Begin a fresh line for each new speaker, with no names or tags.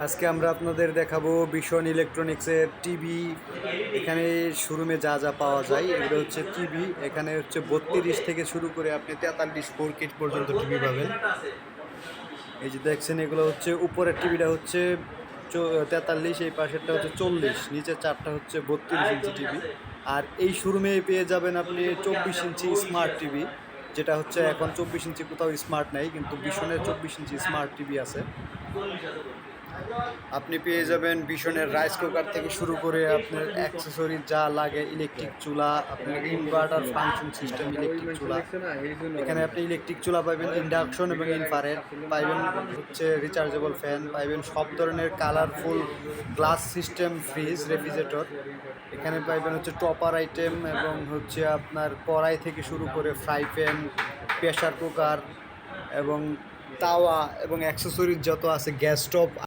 আজকে আমরা আপনাদের দেখাবো ভীষণ ইলেকট্রনিক্সের টিভি। এখানে শোরুমে যা যা পাওয়া যায় এগুলো হচ্ছে টিভি। এখানে হচ্ছে 32 থেকে শুরু করে আপনি 43 4K পর্যন্ত টিভি পাবেন। এই যে দেখছেন এগুলো হচ্ছে উপরের টিভিটা হচ্ছে 43, এই পাশেরটা হচ্ছে 40, নিচের চারটা হচ্ছে 32 ইঞ্চি টিভি। আর এই শোরুমে পেয়ে যাবেন আপনি 24 ইঞ্চি স্মার্ট টিভি, যেটা হচ্ছে এখন 24 ইঞ্চি কোথাও স্মার্ট নাই, কিন্তু ভীষণের 24 ইঞ্চি স্মার্ট টিভি আছে। আপনি পেয়ে যাবেন ভীষণের রাইস কুকার থেকে শুরু করে আপনার অ্যাক্সেসরি যা লাগে, ইলেকট্রিক চুলা, আপনার ইনভার্টার ফাংশন সিস্টেম ইলেকট্রিক চুলা। এখানে আপনি ইলেকট্রিক চুলা পাবেন, ইন্ডাকশন এবং ইনফ্রারেড পাইবেন, হচ্ছে রিচার্জেবল ফ্যান পাইবেন, সব ধরনের colourful glass system fridge, refrigerator. এখানে পাইবেন হচ্ছে টপার আইটেম এবং হচ্ছে আপনার কড়াই থেকে শুরু করে ফ্রাই প্যান, প্রেশার কুকার এবং তাওয়া এবং অ্যাক্সেসরিজ যত আছে, গ্যাস স্টোভ।